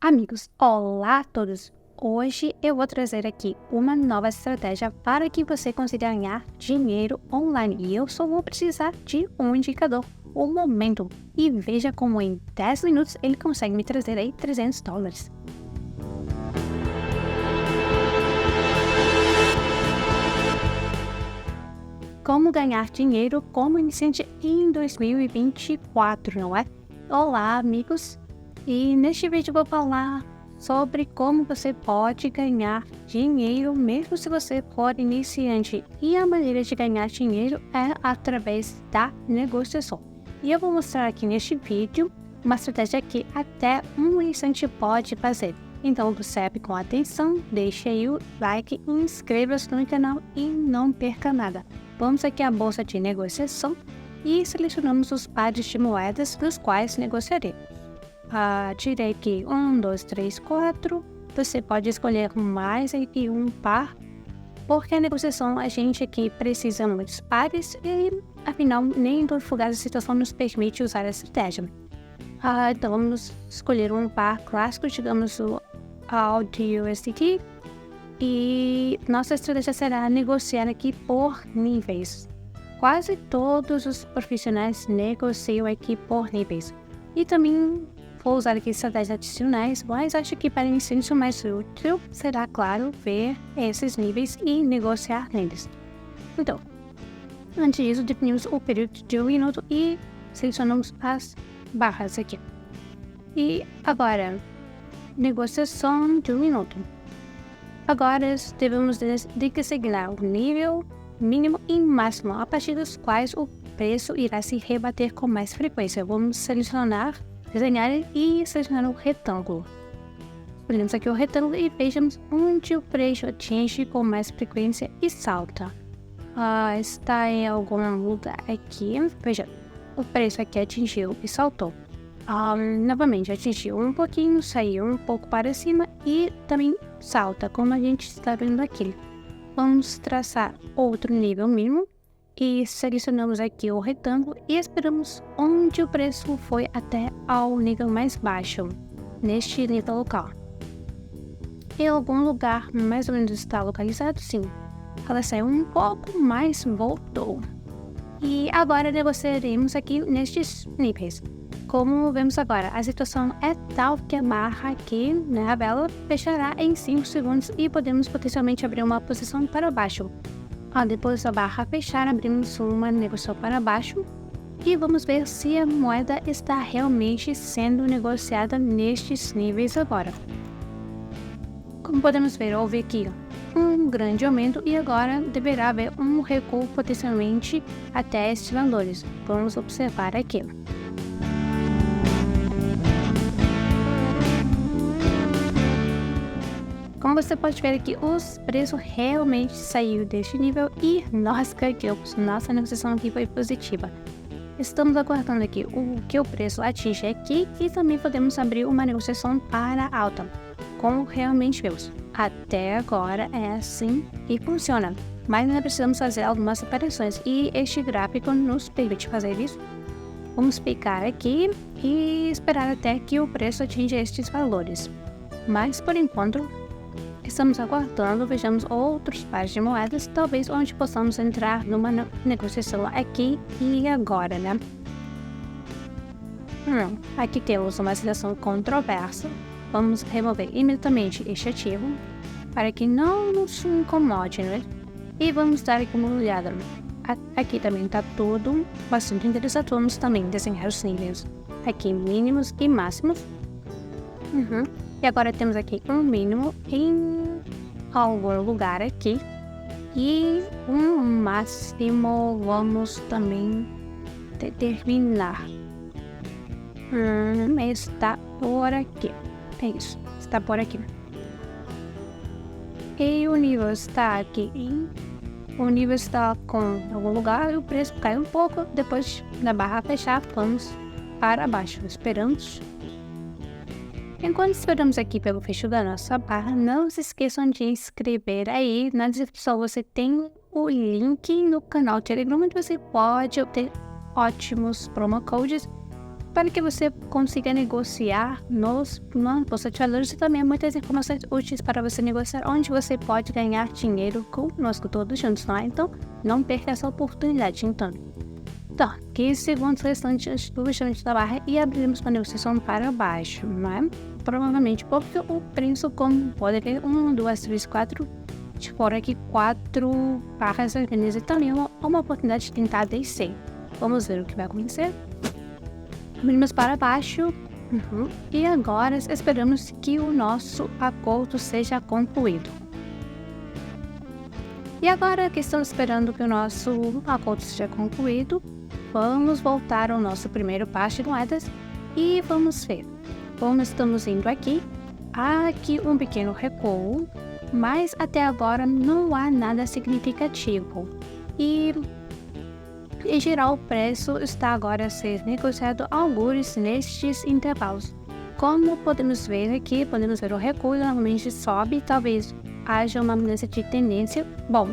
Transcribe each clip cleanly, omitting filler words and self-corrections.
Amigos, olá a todos! Hoje eu vou trazer aqui uma nova estratégia para que você consiga ganhar dinheiro online e eu só vou precisar de um indicador, o Momentum, e veja como em 10 minutos ele consegue me trazer aí $300. Como ganhar dinheiro como iniciante em 2024, não é? Olá, amigos! E neste vídeo eu vou falar sobre como você pode ganhar dinheiro mesmo se você for iniciante. E a maneira de ganhar dinheiro é através da negociação. E eu vou mostrar aqui neste vídeo uma estratégia que até um iniciante pode fazer. Então observe com atenção, deixe aí o like, inscreva-se no canal e não perca nada. Vamos aqui à bolsa de negociação e selecionamos os pares de moedas nos quais negociaremos. Tirei aqui 1, 2, 3, 4. Você pode escolher mais aqui um par, porque a negociação a gente aqui precisa de muitos pares e afinal nem todo lugar da situação nos permite usar a estratégia. Então vamos escolher um par clássico, digamos o AUD/USDT, e nossa estratégia será negociar aqui por níveis. Quase todos os profissionais negociam aqui por níveis. E também vou usar aqui estratégias adicionais, mas acho que para iniciantes o mais útil será, claro, ver esses níveis e negociar neles. Então, antes disso, definimos o período de 1 minuto e selecionamos as barras aqui. E agora, negociação de 1 minuto. Agora devemos designar o nível mínimo e máximo, a partir dos quais o preço irá se rebater com mais frequência. Vamos desenhar e selecionar o retângulo. Escolhemos aqui o retângulo e vejamos onde o preço atinge com mais frequência e salta. Está em algum lugar aqui. Veja, o preço aqui atingiu e saltou. Novamente atingiu um pouquinho, saiu um pouco para cima e também salta, como a gente está vendo aqui. Vamos traçar outro nível mínimo e selecionamos aqui o retângulo e esperamos onde o preço foi até ao nível mais baixo, neste nível local. Em algum lugar mais ou menos está localizado, sim. Ela saiu um pouco, mas voltou. E agora negociaremos aqui nestes níveis. Como vemos agora, a situação é tal que a barra aqui, a vela, fechará em 5 segundos e podemos potencialmente abrir uma posição para baixo. Depois da barra fechar, abrimos uma negociação para baixo e vamos ver se a moeda está realmente sendo negociada nestes níveis agora. Como podemos ver, houve aqui um grande aumento e agora deverá haver um recuo potencialmente até estes valores. Vamos observar aqui. Como você pode ver aqui, os preços realmente saíram deste nível e nós ganhamos. Nossa negociação aqui foi positiva. Estamos aguardando aqui o que o preço atinge aqui e também podemos abrir uma negociação para alta, como realmente vemos. Até agora é assim que funciona, mas ainda precisamos fazer algumas operações e este gráfico nos permite fazer isso. Vamos picar aqui e esperar até que o preço atinja estes valores. Mas por enquanto, estamos aguardando, vejamos outros pares de moedas, talvez onde possamos entrar numa negociação aqui e agora, né? Aqui temos uma situação controversa. Vamos remover imediatamente este ativo para que não nos incomode, né? E vamos dar aqui uma olhada. Aqui também está tudo bastante interessante. Vamos também desenhar os níveis aqui mínimos e máximos. E agora temos aqui um mínimo em algum lugar aqui e um máximo vamos também determinar. Está por aqui. É isso, está por aqui. E o nível está aqui. O nível está com algum lugar e o preço cai um pouco. Depois da barra fechar, vamos para baixo. Esperamos. Enquanto esperamos aqui pelo fecho da nossa barra, não se esqueçam de inscrever aí. Na descrição você tem o link no canal Telegram, onde você pode obter ótimos promo codes para que você consiga negociar nos Bolsa de Valores e também muitas informações úteis para você negociar onde você pode ganhar dinheiro conosco todos juntos, não é? Então, não perca essa oportunidade, então. 15 segundos restantes do fechamento da barra e abriremos a negociação para baixo, não é? Provavelmente porque o preço, como pode ver, 1, 2, 3, 4, de fora aqui 4 barras vermelhas e também uma oportunidade de tentar descer. Vamos ver o que vai acontecer. Abrimos para baixo. E agora esperamos que o nosso acordo seja concluído. E agora que estamos esperando que o nosso acordo seja concluído, vamos voltar ao nosso primeiro par de moedas e vamos ver como estamos indo aqui. Há aqui um pequeno recuo, mas até agora não há nada significativo. E em geral, o preço está agora a ser negociado algures nestes intervalos. Como podemos ver aqui, podemos ver o recuo normalmente sobe, talvez haja uma mudança de tendência. Bom,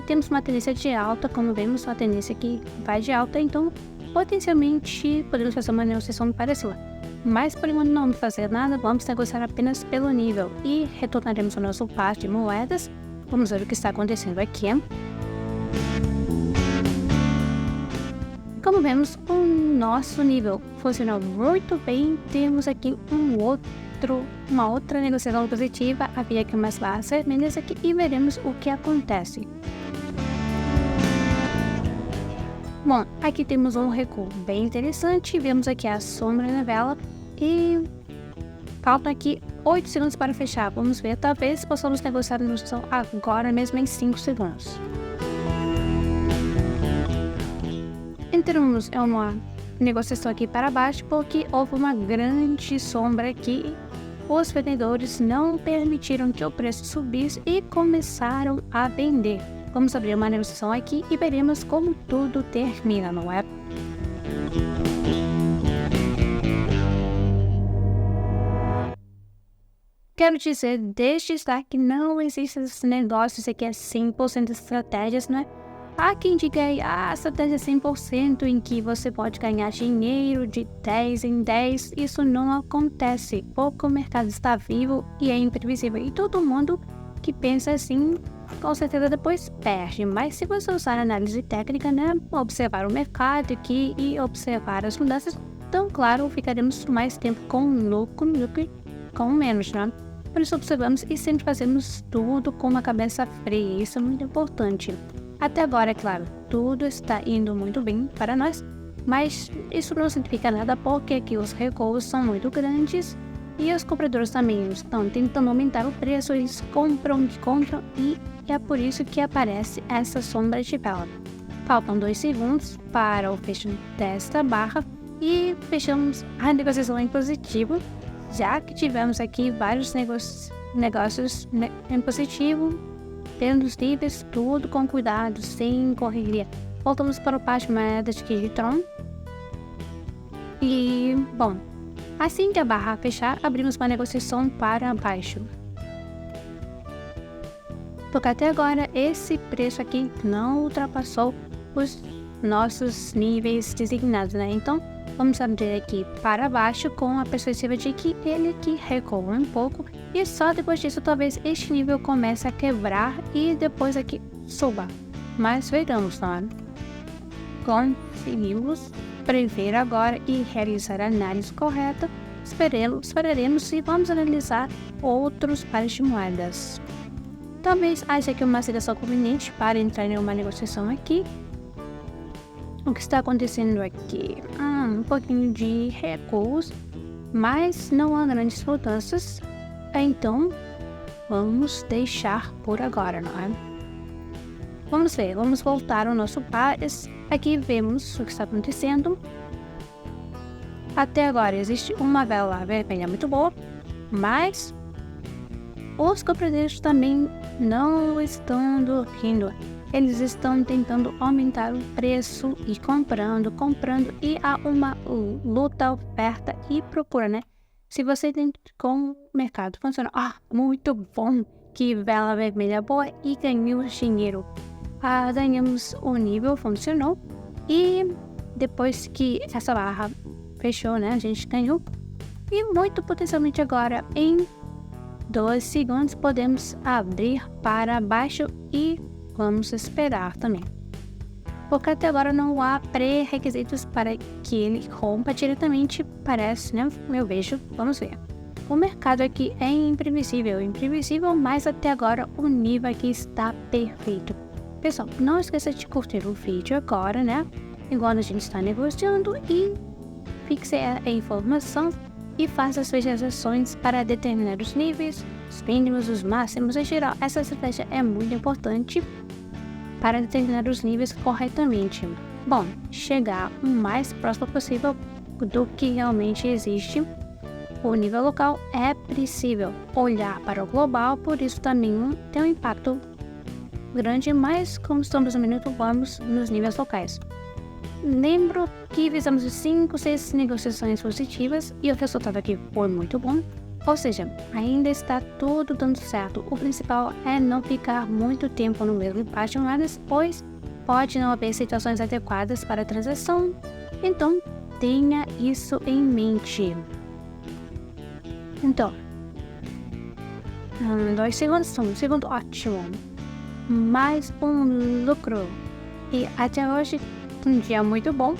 temos uma tendência de alta, como vemos, a tendência aqui vai de alta, então potencialmente podemos fazer uma negociação para cima. Mas por enquanto não vamos fazer nada, vamos negociar apenas pelo nível e retornaremos ao nosso par de moedas. Vamos ver o que está acontecendo aqui. Como vemos, o nosso nível funcionou muito bem. Temos aqui uma outra negociação positiva. Havia aqui umas barras vermelhas aqui e veremos o que acontece. Bom, aqui temos um recuo bem interessante. Vemos aqui a sombra na vela e faltam aqui 8 segundos para fechar. Vamos ver, talvez possamos negociar a negociação agora mesmo em 5 segundos. Entramos em uma negociação aqui para baixo porque houve uma grande sombra aqui. Os vendedores não permitiram que o preço subisse e começaram a vender. Vamos abrir uma negociação aqui e veremos como tudo termina, não é? Quero dizer, desde já que não existem esses negócios aqui é 100% estratégias, não é? Há quem diga aí, estratégia 100% em que você pode ganhar dinheiro de 10 em 10. Isso não acontece, porque o mercado está vivo e é imprevisível. E todo mundo que pensa assim, com certeza depois perde. Mas se você usar análise técnica, né, observar o mercado aqui e observar as mudanças, então, claro, ficaremos mais tempo com lucro do que com menos, né? Por isso observamos e sempre fazemos tudo com uma cabeça fria. Isso é muito importante. Até agora, é claro, tudo está indo muito bem para nós, mas isso não significa nada porque aqui os recuos são muito grandes e os compradores também estão tentando aumentar o preço, eles compram e é por isso que aparece essa sombra de vela. Faltam 2 segundos para o fechamento desta barra e fechamos a negociação em positivo, já que tivemos aqui vários negócios em positivo. Pelos níveis, tudo com cuidado, sem correria. Voltamos para o par de moedas de Digitron. E, bom, assim que a barra fechar, abrimos uma negociação para baixo. Porque até agora, esse preço aqui não ultrapassou os nossos níveis designados, né? Então, vamos abrir aqui para baixo com a perspectiva de que ele aqui recuou um pouco. E só depois disso, talvez este nível comece a quebrar e depois aqui suba. Mas veremos, não é? Conseguimos prever agora e realizar a análise correta. Esperaremos e vamos analisar outros pares de moedas. Talvez haja aqui uma situação conveniente para entrar em uma negociação aqui. O que está acontecendo aqui? Um pouquinho de recuos, mas não há grandes mudanças. Então, vamos deixar por agora, não é? Vamos ver, vamos voltar ao nosso par. Aqui vemos o que está acontecendo. Até agora existe uma vela vermelha muito boa, mas os compradores também não estão dormindo. Eles estão tentando aumentar o preço e comprando, e há uma luta, oferta e procura, né? Se você tem com o mercado funciona, muito bom, que vela vermelha boa e ganhamos dinheiro. Ganhamos o nível, funcionou. E depois que essa barra fechou, né? A gente ganhou. E muito potencialmente agora, em 2 segundos, podemos abrir para baixo e vamos esperar também. Porque até agora não há pré-requisitos para que ele rompa diretamente, parece, né? Eu vejo, vamos ver. O mercado aqui é imprevisível, mas até agora o nível aqui está perfeito. Pessoal, não esqueça de curtir o vídeo agora, né? Enquanto a gente está negociando, e fixe a informação e faça suas ações para determinar os níveis, os mínimos, os máximos. Em geral, essa estratégia é muito importante para determinar os níveis corretamente. Bom, chegar o mais próximo possível do que realmente existe. O nível local é possível olhar para o global, por isso também tem um impacto grande, mas como estamos no minuto, vamos nos níveis locais. Lembro que fizemos 5, 6 negociações positivas e o resultado aqui foi muito bom. Ou seja, ainda está tudo dando certo. O principal é não ficar muito tempo no mesmo página, pois pode não haver situações adequadas para a transação. Então, tenha isso em mente. Então, 2 segundos, 1 segundo, ótimo. Mais um lucro. E até hoje, um dia muito bom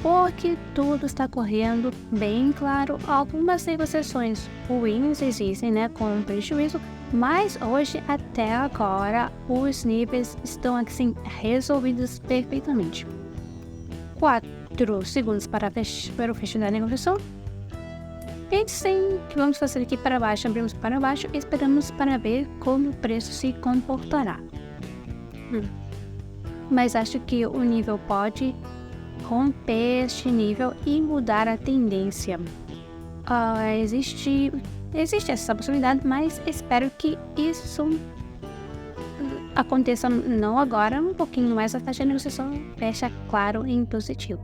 porque tudo está correndo bem. Claro, algumas negociações ruins existem, né, com prejuízo, mas hoje até agora os níveis estão assim resolvidos perfeitamente. 4 segundos para o fecho da negociação. Pensem que vamos fazer aqui para baixo, abrimos para baixo e esperamos para ver como o preço se comportará. Mas acho que o nível pode romper este nível e mudar a tendência. Existe essa possibilidade, mas espero que isso aconteça não agora, um pouquinho mais a taxa de negociação fecha claro em positivo.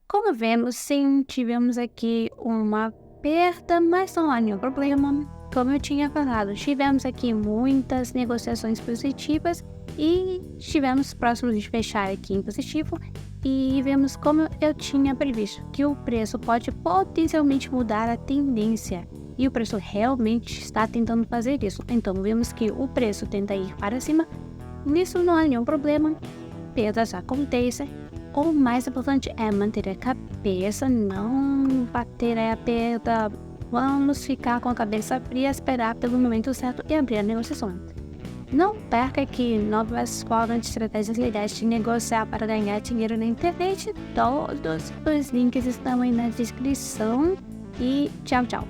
Como vemos, sim, tivemos aqui uma perda, mas não há nenhum problema. Como eu tinha falado, tivemos aqui muitas negociações positivas e estivemos próximos de fechar aqui em positivo, e vemos, como eu tinha previsto, que o preço pode potencialmente mudar a tendência, e o preço realmente está tentando fazer isso. Então vemos que o preço tenta ir para cima, nisso não há nenhum problema, perdas acontecem. O mais importante é manter a cabeça, não bater a perda. Vamos ficar com a cabeça fria, esperar pelo momento certo e abrir a negociação. Não perca aqui novas formas de estratégias legais de negociar para ganhar dinheiro na internet. Todos os links estão aí na descrição. E tchau, tchau.